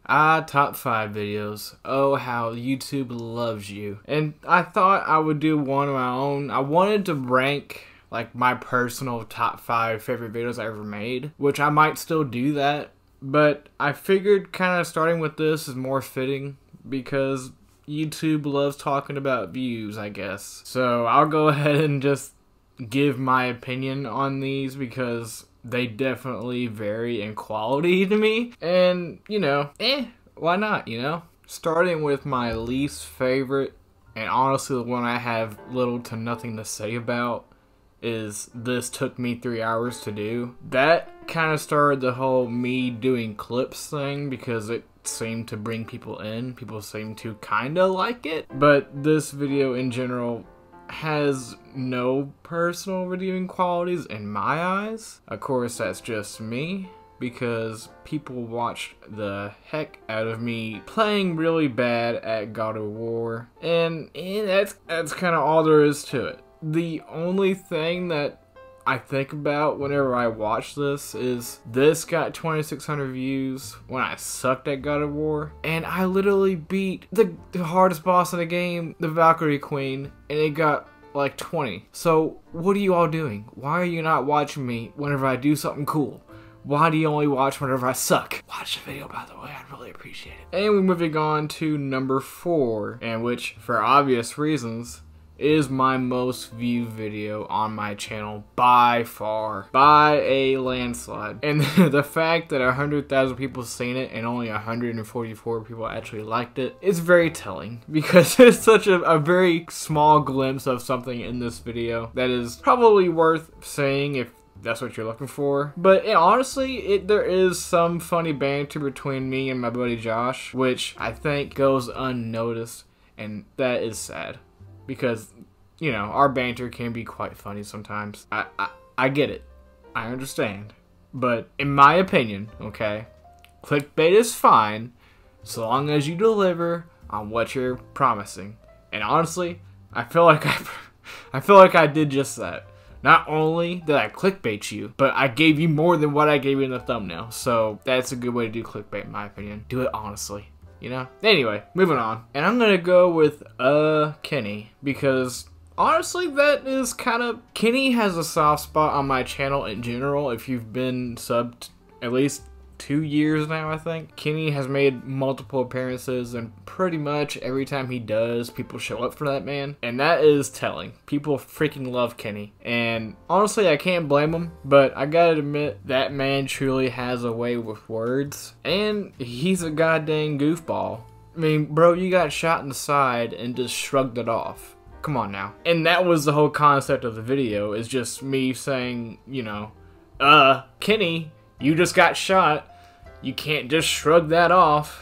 Top 5 videos. Oh, how YouTube loves you. And I thought I would do one of my own. I wanted to rank like my personal top 5 favorite videos I ever made, which I might still do that, but I figured kind of starting with this is more fitting because YouTube loves talking about views, I guess. So I'll go ahead and just give my opinion on these because they definitely vary in quality to me. And, you know, why not, you know? Starting with my least favorite, and honestly the one I have little to nothing to say about, is This Took Me 3 Hours to Do. That kind of started the whole me doing clips thing because it seemed to bring people in. People seem to kind of like it. But this video in general has no personal redeeming qualities in my eyes. Of course, that's just me, because people watched the heck out of me playing really bad at God of War, and that's kind of all there is to it. The only thing that I think about whenever I watch this is this got 2,600 views when I sucked at God of War, and I literally beat the hardest boss in the game, the Valkyrie Queen, and it got like 20. So what are you all doing? Why are you not watching me whenever I do something cool? Why do you only watch whenever I suck? Watch the video, by the way, I'd really appreciate it. And we're moving on to number 4, and which, for obvious reasons, is my most viewed video on my channel by far, by a landslide. And the fact that 100,000 people seen it and only 144 people actually liked it is very telling, because it's such a very small glimpse of something in this video that is probably worth saying if that's what you're looking for. But honestly, there is some funny banter between me and my buddy Josh, which I think goes unnoticed, and that is sad. Because, you know, our banter can be quite funny sometimes. I get it. I understand. But in my opinion, okay, clickbait is fine so long as you deliver on what you're promising. And honestly, I feel like I did just that. Not only did I clickbait you, but I gave you more than what I gave you in the thumbnail. So that's a good way to do clickbait in my opinion. Do it honestly. You know? Anyway, moving on. And I'm gonna go with Kenny, because honestly that is kind of... Kenny has a soft spot on my channel in general. If you've been subbed at least 2 years now, I think. Kenny has made multiple appearances, and pretty much every time he does, people show up for that man. And that is telling. People freaking love Kenny. And honestly, I can't blame him, but I gotta admit, that man truly has a way with words. And he's a goddamn goofball. I mean, bro, you got shot in the side and just shrugged it off. Come on now. And that was the whole concept of the video, is just me saying, you know, Kenny, you just got shot. You can't just shrug that off.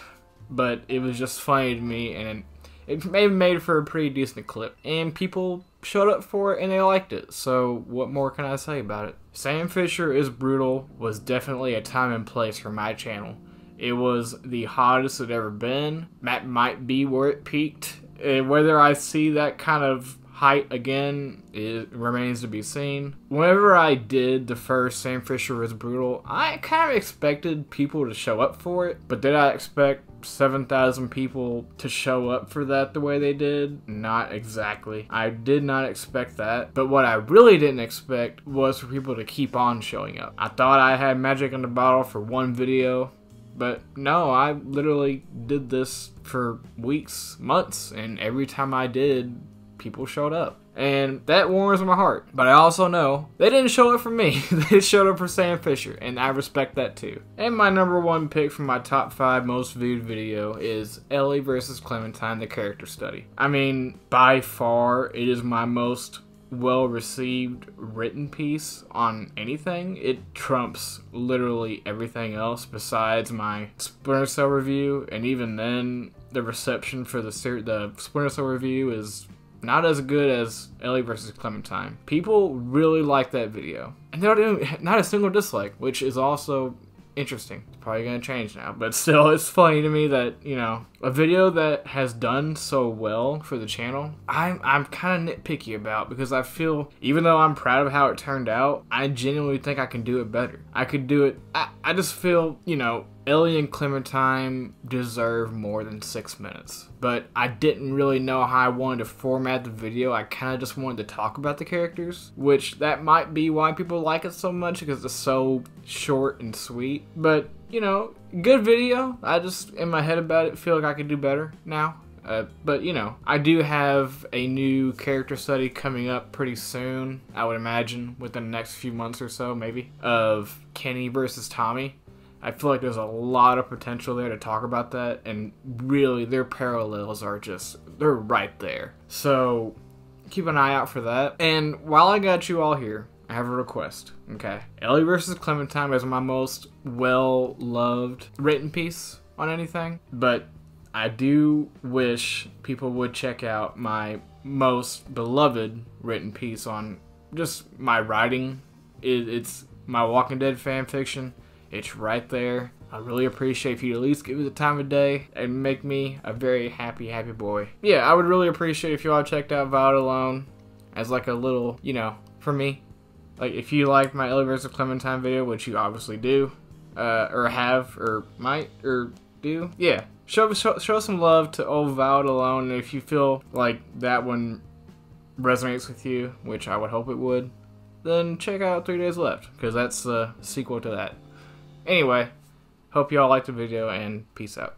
But it was just funny to me, and it made for a pretty decent clip. And people showed up for it and they liked it. So what more can I say about it? Sam Fisher is Brutal was definitely a time and place for my channel. It was the hottest it ever been. That might be where it peaked. Whether I see that kind of height again, it remains to be seen. Whenever I did the first Sam Fisher is Brutal, I kind of expected people to show up for it, but did I expect 7,000 people to show up for that the way they did? Not exactly. I did not expect that, but what I really didn't expect was for people to keep on showing up. I thought I had magic in the bottle for one video, but no, I literally did this for weeks, months, and every time I did, people showed up. And that warms my heart. But I also know they didn't show up for me. They showed up for Sam Fisher, and I respect that too. And my number 1 pick for my top 5 most viewed video is Ellie vs. Clementine, the character study. I mean, by far, it is my most well-received written piece on anything. It trumps literally everything else besides my Splinter Cell review, and even then, the reception for the Splinter Cell review is not as good as Ellie vs. Clementine. People really like that video. And they don't do not a single dislike, which is also interesting. It's probably gonna change now, but still, it's funny to me that, you know, a video that has done so well for the channel, I'm kind of nitpicky about, because I feel, even though I'm proud of how it turned out, I genuinely think I can do it better. I could do it. I just feel, you know, Ellie and Clementine deserve more than 6 minutes. But I didn't really know how I wanted to format the video. I kind of just wanted to talk about the characters, which that might be why people like it so much, because it's so short and sweet. But, you know, good video. I just, in my head about it, feel like I could do better now. But, you know, I do have a new character study coming up pretty soon, I would imagine, within the next few months or so, maybe, of Kenny versus Tommy. I feel like there's a lot of potential there to talk about that, and really, their parallels are just, they're right there. So, keep an eye out for that. And while I got you all here, I have a request, okay? Ellie versus Clementine is my most well-loved written piece on anything, but I do wish people would check out my most beloved written piece on just my writing. It's my Walking Dead fan fiction. It's right there. I really appreciate if you at least give me the time of day and make me a very happy, happy boy. Yeah, I would really appreciate if you all checked out Violet Alone as like a little, you know, for me. Like, if you like my Ellie vs. Clementine video, which you obviously do, or have, or might, or do, yeah. Show some love to old Violet Alone, and if you feel like that one resonates with you, which I would hope it would, then check out 3 Days Left, because that's the sequel to that. Anyway, hope you all liked the video, and peace out.